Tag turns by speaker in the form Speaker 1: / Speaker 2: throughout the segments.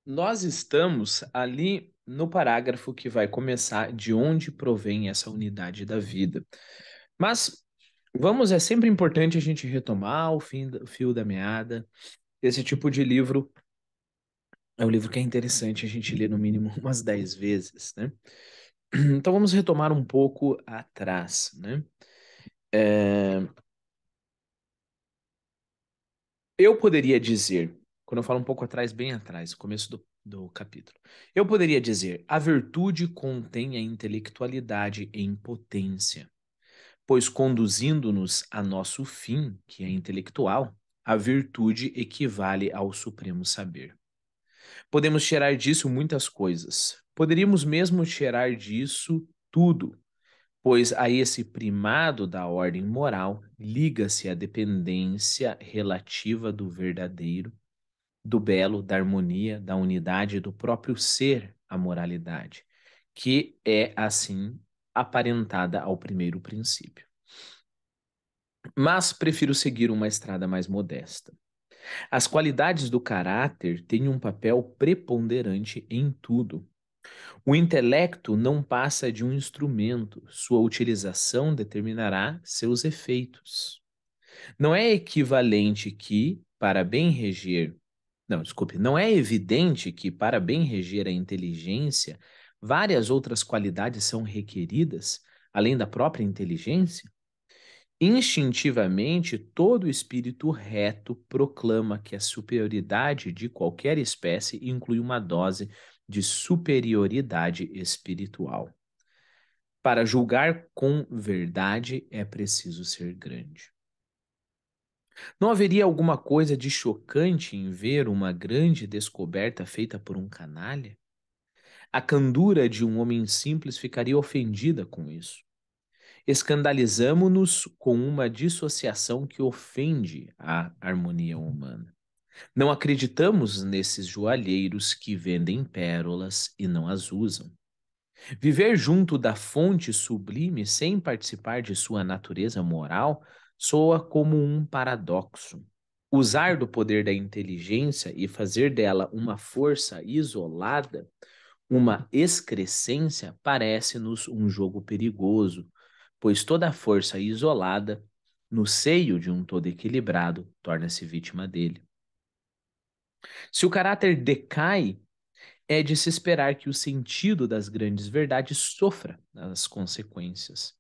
Speaker 1: Nós estamos ali no parágrafo que vai começar de onde provém essa unidade da vida. Mas é sempre importante a gente retomar o fio da meada. Esse tipo de livro é um livro que é interessante a gente ler no mínimo umas 10 vezes, né? Então vamos retomar um pouco atrás, né? É, eu poderia dizer, quando eu falo um pouco atrás, bem atrás, começo do capítulo, eu poderia dizer: a virtude contém a intelectualidade em potência, pois conduzindo-nos a nosso fim, que é intelectual, a virtude equivale ao supremo saber. Podemos tirar disso muitas coisas. Poderíamos mesmo tirar disso tudo, pois a esse primado da ordem moral liga-se a dependência relativa do verdadeiro, do belo, da harmonia, da unidade do próprio ser, a moralidade, que é, assim, aparentada ao primeiro princípio. Mas prefiro seguir uma estrada mais modesta. As qualidades do caráter têm um papel preponderante em tudo. O intelecto não passa de um instrumento, sua utilização determinará seus efeitos. Não é equivalente que, para bem reger, não, desculpe, não é evidente que, para bem reger a inteligência, várias outras qualidades são requeridas, além da própria inteligência? Instintivamente, todo espírito reto proclama que a superioridade de qualquer espécie inclui uma dose de superioridade espiritual. Para julgar com verdade é preciso ser grande. Não haveria alguma coisa de chocante em ver uma grande descoberta feita por um canalha? A candura de um homem simples ficaria ofendida com isso. Escandalizamo-nos com uma dissociação que ofende a harmonia humana. Não acreditamos nesses joalheiros que vendem pérolas e não as usam. Viver junto da fonte sublime sem participar de sua natureza moral soa como um paradoxo. Usar do poder da inteligência e fazer dela uma força isolada, uma excrescência, parece-nos um jogo perigoso, pois toda força isolada, no seio de um todo equilibrado, torna-se vítima dele. Se o caráter decai, é de se esperar que o sentido das grandes verdades sofra as consequências.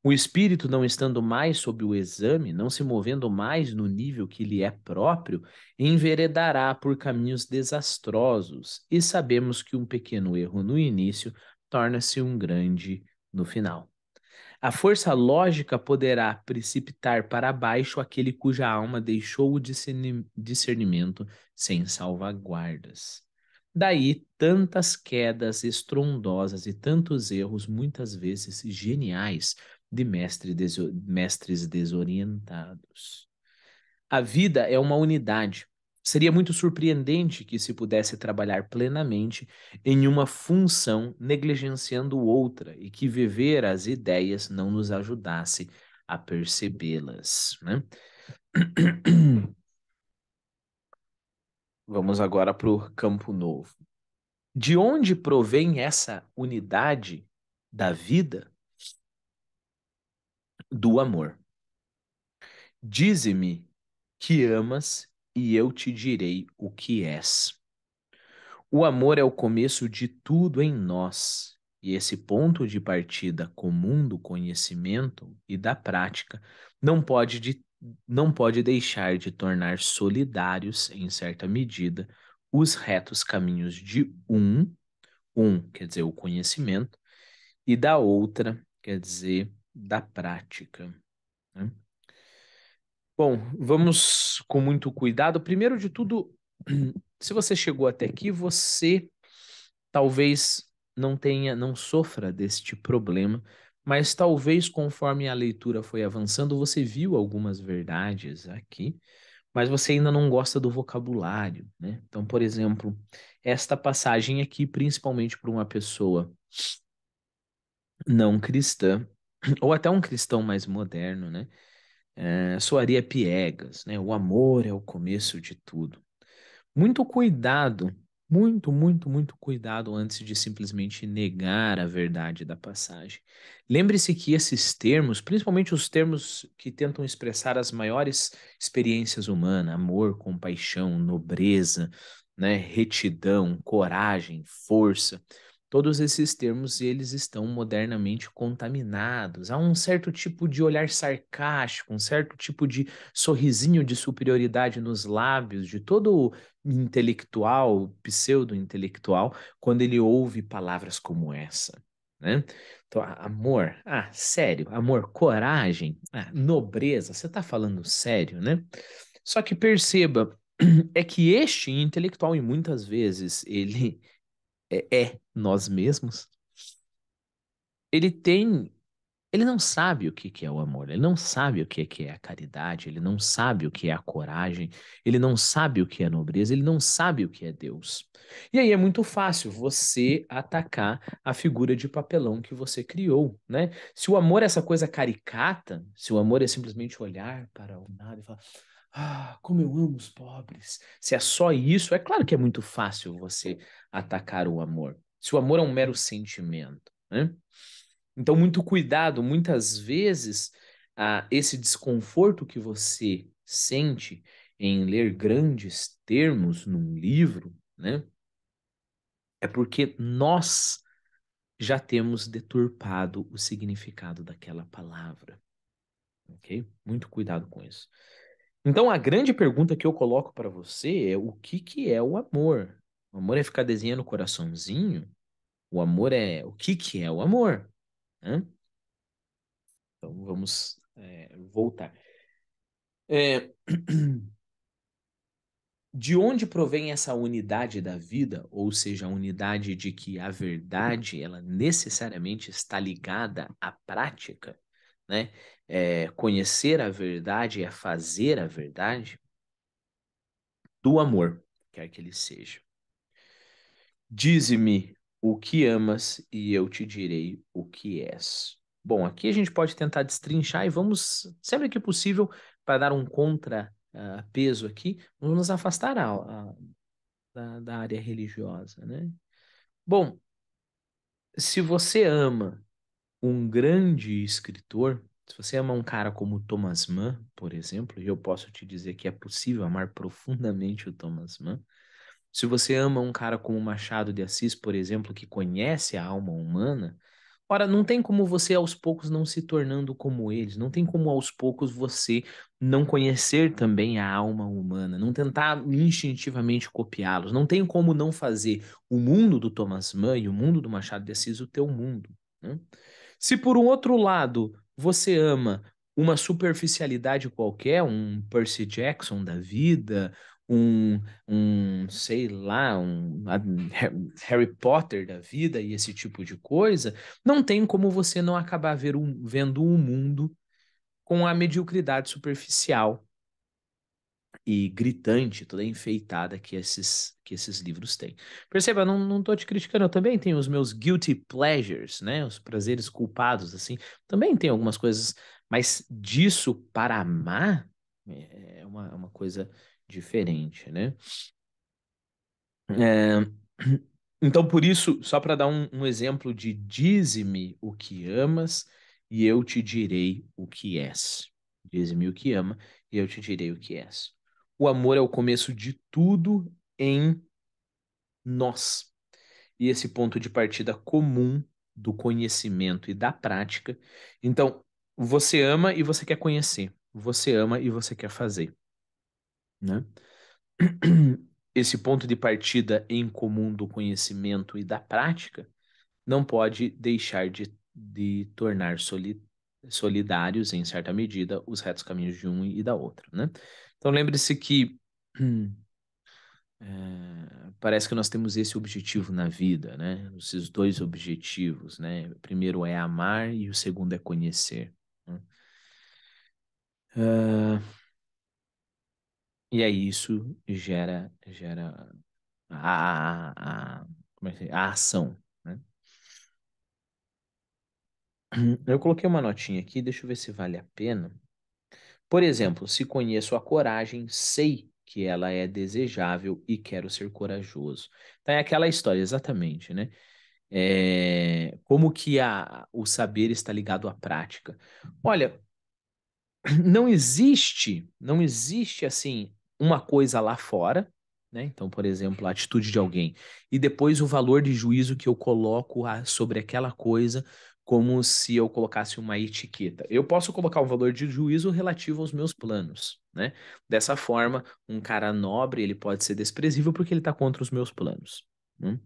Speaker 1: O espírito, não estando mais sob o exame, não se movendo mais no nível que lhe é próprio, enveredará por caminhos desastrosos, e sabemos que um pequeno erro no início torna-se um grande no final. A força lógica poderá precipitar para baixo aquele cuja alma deixou o discernimento sem salvaguardas. Daí tantas quedas estrondosas e tantos erros, muitas vezes geniais, de mestres desorientados. A vida é uma unidade. Seria muito surpreendente que se pudesse trabalhar plenamente em uma função negligenciando outra e que viver as ideias não nos ajudasse a percebê-las, né? Vamos agora para o campo novo. De onde provém essa unidade da vida? Do amor. Dize-me que amas e eu te direi o que és. O amor é o começo de tudo em nós, e esse ponto de partida comum do conhecimento e da prática não pode, não pode deixar de tornar solidários, em certa medida, os retos caminhos de quer dizer, o conhecimento, e da outra, quer dizer, da prática, né? Bom, vamos com muito cuidado. Primeiro de tudo, se você chegou até aqui, você talvez não sofra deste problema, mas talvez conforme a leitura foi avançando, você viu algumas verdades aqui, mas você ainda não gosta do vocabulário, né? Então, por exemplo, esta passagem aqui, principalmente para uma pessoa não cristã, ou até um cristão mais moderno, né? Soaria piegas, né? O amor é o começo de tudo. Muito cuidado, Muito, muito, muito cuidado antes de simplesmente negar a verdade da passagem. Lembre-se que esses termos, principalmente os termos que tentam expressar as maiores experiências humanas, amor, compaixão, nobreza, né, retidão, coragem, força, todos esses termos eles estão modernamente contaminados. Há um certo tipo de olhar sarcástico, um certo tipo de sorrisinho de superioridade nos lábios de todo intelectual, pseudo-intelectual, quando ele ouve palavras como essa, né? Então, amor, sério, amor, coragem, nobreza, você está falando sério, né? Só que perceba, é que este intelectual, e muitas vezes ele é nós mesmos, ele tem ele não sabe o que que é o amor, ele não sabe o que é a caridade, ele não sabe o que é a coragem, ele não sabe o que é a nobreza, ele não sabe o que é Deus. E aí é muito fácil você atacar a figura de papelão que você criou, né? Se o amor é essa coisa caricata, se o amor é simplesmente olhar para o nada e falar, como eu amo os pobres. Se é só isso, é claro que é muito fácil você atacar o amor. Se o amor é um mero sentimento, né? Então, muito cuidado, muitas vezes, esse desconforto que você sente em ler grandes termos num livro, né, é porque nós já temos deturpado o significado daquela palavra, ok? Muito cuidado com isso. Então, a grande pergunta que eu coloco para você é o que que é o amor? O amor é ficar desenhando coraçãozinho? O amor é... O que que é o amor? Né? Então, vamos voltar. É, de onde provém essa unidade da vida, ou seja, a unidade de que a verdade, ela necessariamente está ligada à prática, né? Conhecer a verdade é fazer a verdade do amor, quer que ele seja. Dize-me o que amas e eu te direi o que és. Bom, aqui a gente pode tentar destrinchar e vamos, sempre que possível, para dar um contrapeso aqui, vamos nos afastar da área religiosa, né? Bom, se você ama um grande escritor, se você ama um cara como Thomas Mann, por exemplo, e eu posso te dizer que é possível amar profundamente o Thomas Mann, se você ama um cara como Machado de Assis, por exemplo, que conhece a alma humana, ora, não tem como você aos poucos não se tornando como eles, não tem como aos poucos você não conhecer também a alma humana, não tentar instintivamente copiá-los, não tem como não fazer o mundo do Thomas Mann e o mundo do Machado de Assis o teu mundo, né? Se por um outro lado você ama uma superficialidade qualquer, um Percy Jackson da vida, sei lá, Harry Potter da vida e esse tipo de coisa, não tem como você não acabar vendo o mundo com a mediocridade superficial e gritante, toda enfeitada que esses livros têm. Perceba, não tô te criticando, eu também tenho os meus guilty pleasures, né? Os prazeres culpados, assim. Também tem algumas coisas, mas disso para amar é uma coisa diferente, né? É, então, por isso, só para dar um exemplo de dize-me o que amas e eu te direi o que és. Dize-me o que ama e eu te direi o que és. O amor é o começo de tudo em nós. E esse ponto de partida comum do conhecimento e da prática. Então, você ama e você quer conhecer. Você ama e você quer fazer, né? Esse ponto de partida em comum do conhecimento e da prática não pode deixar de tornar solidários, em certa medida, os retos caminhos de um e da outra, né? Então lembre-se que parece que nós temos esse objetivo na vida, né? Esses dois objetivos, né? O primeiro é amar e o segundo é conhecer, né? Ah, e aí isso gera como é que é? A ação, né? Eu coloquei uma notinha aqui, deixa eu ver se vale a pena. Por exemplo, se conheço a coragem, sei que ela é desejável e quero ser corajoso. Então é aquela história, exatamente, né? Como que o saber está ligado à prática? Olha, não existe assim uma coisa lá fora, né? Então, por exemplo, a atitude de alguém e depois o valor de juízo que eu coloco sobre aquela coisa, como se eu colocasse uma etiqueta. Eu posso colocar um valor de juízo relativo aos meus planos, né? Dessa forma, um cara nobre, ele pode ser desprezível porque ele está contra os meus planos, né?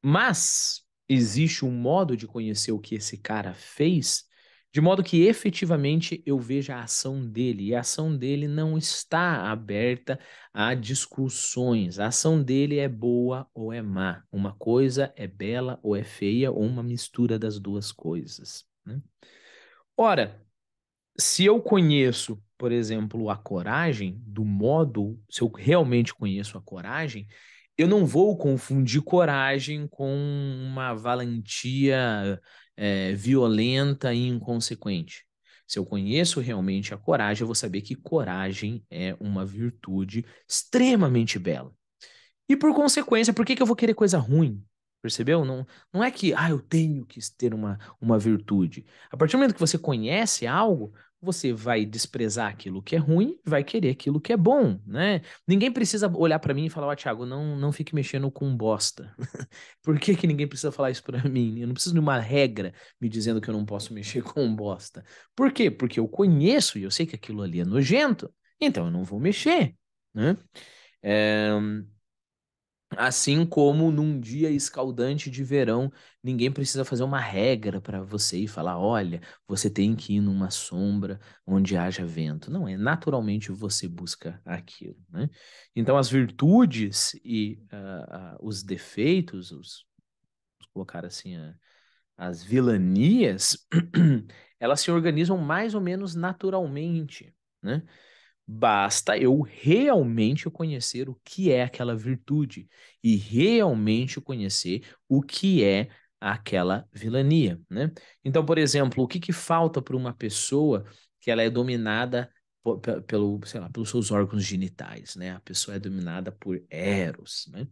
Speaker 1: Mas existe um modo de conhecer o que esse cara fez, de modo que efetivamente eu veja a ação dele, e a ação dele não está aberta a discussões. A ação dele é boa ou é má. Uma coisa é bela ou é feia, ou uma mistura das duas coisas, né? Ora, se eu conheço, por exemplo, a coragem, do modo, se eu realmente conheço a coragem, eu não vou confundir coragem com uma valentia, violenta e inconsequente. Se eu conheço realmente a coragem, eu vou saber que coragem é uma virtude extremamente bela. E por consequência, por que que eu vou querer coisa ruim? Percebeu? Não é que, eu tenho que ter uma virtude. A partir do momento que você conhece algo, você vai desprezar aquilo que é ruim, vai querer aquilo que é bom, né? Ninguém precisa olhar pra mim e falar, Thiago, não fique mexendo com bosta. Por que que ninguém precisa falar isso pra mim? Eu não preciso de uma regra me dizendo que eu não posso mexer com bosta. Por quê? Porque eu conheço e eu sei que aquilo ali é nojento, então eu não vou mexer, né? É, Assim como num dia escaldante de verão, ninguém precisa fazer uma regra para você e falar: olha, você tem que ir numa sombra onde haja vento. Não, é naturalmente você busca aquilo, né? Então, as virtudes e os defeitos, vamos colocar assim, as vilanias, elas se organizam mais ou menos naturalmente, né? Basta eu realmente conhecer o que é aquela virtude e realmente conhecer o que é aquela vilania, né? Então, por exemplo, o que que falta para uma pessoa que ela é dominada pelo, sei lá, pelos seus órgãos genitais, né? A pessoa é dominada por Eros, né?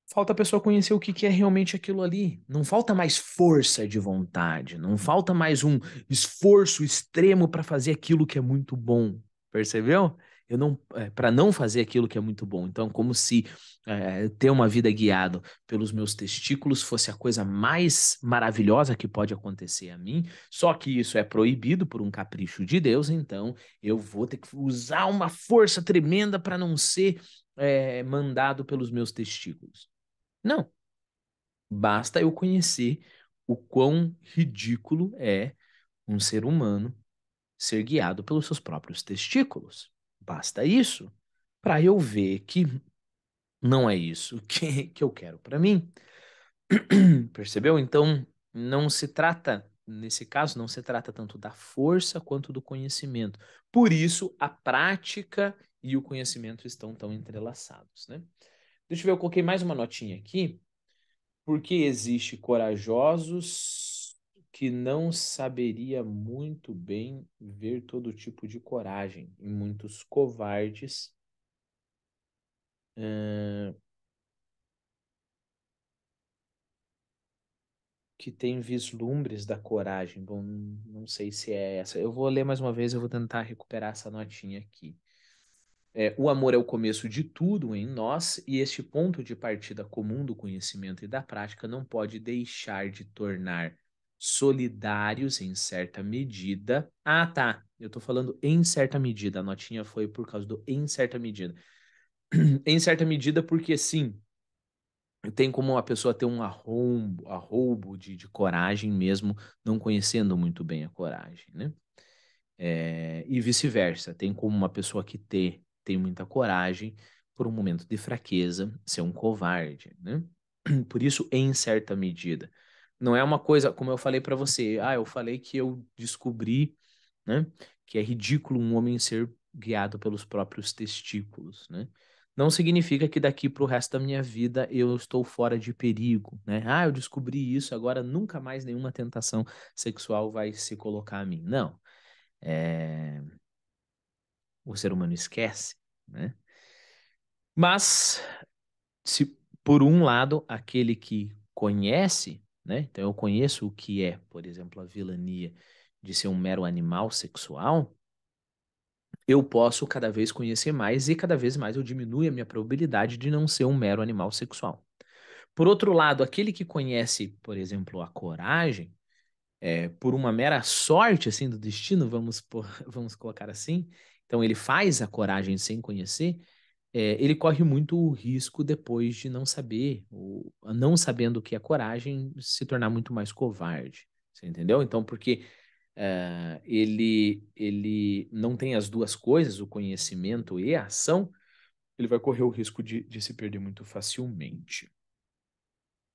Speaker 1: Falta a pessoa conhecer o que que é realmente aquilo ali. Não falta mais força de vontade, não falta mais um esforço extremo para fazer aquilo que é muito bom. Percebeu? Eu não, para não fazer aquilo que é muito bom. Então, como se ter uma vida guiada pelos meus testículos fosse a coisa mais maravilhosa que pode acontecer a mim. Só que isso é proibido por um capricho de Deus. Então, eu vou ter que usar uma força tremenda para não ser mandado pelos meus testículos. Não, basta eu conhecer o quão ridículo é um ser humano ser guiado pelos seus próprios testículos. Basta isso para eu ver que não é isso que eu quero para mim. Percebeu? Então, não se trata, nesse caso, não se trata tanto da força quanto do conhecimento. Por isso, a prática e o conhecimento estão tão entrelaçados, né? Deixa eu ver, eu coloquei mais uma notinha aqui. Porque existe corajosos que não saberia muito bem ver todo tipo de coragem, e muitos covardes eh, que têm vislumbres da coragem. Bom, não sei se é essa. Eu vou ler mais uma vez, eu vou tentar recuperar essa notinha aqui. O amor é o começo de tudo em nós, e este ponto de partida comum do conhecimento e da prática não pode deixar de tornar solidários em certa medida. Ah, tá. Eu tô falando em certa medida. A notinha foi por causa do em certa medida. Em certa medida, porque sim, tem como a pessoa ter um arroubo de coragem mesmo, não conhecendo muito bem a coragem, né? E vice-versa. Tem como uma pessoa que tem muita coragem, por um momento de fraqueza, ser um covarde, né? Por isso, em certa medida. Não é uma coisa, como eu falei para você, eu falei que eu descobri, né, que é ridículo um homem ser guiado pelos próprios testículos, né? Não significa que daqui para o resto da minha vida eu estou fora de perigo, né? Eu descobri isso, agora nunca mais nenhuma tentação sexual vai se colocar a mim. Não. É, o ser humano esquece. né? Mas, se por um lado, aquele que conhece, né? Então eu conheço o que é, por exemplo, a vilania de ser um mero animal sexual, eu posso cada vez conhecer mais e cada vez mais eu diminuo a minha probabilidade de não ser um mero animal sexual. Por outro lado, aquele que conhece, por exemplo, a coragem, por uma mera sorte assim do destino, vamos colocar assim, então ele faz a coragem sem conhecer, ele corre muito o risco depois de não saber, ou não sabendo o que é coragem, se tornar muito mais covarde. Você entendeu? Então, porque ele não tem as duas coisas, o conhecimento e a ação, ele vai correr o risco de se perder muito facilmente.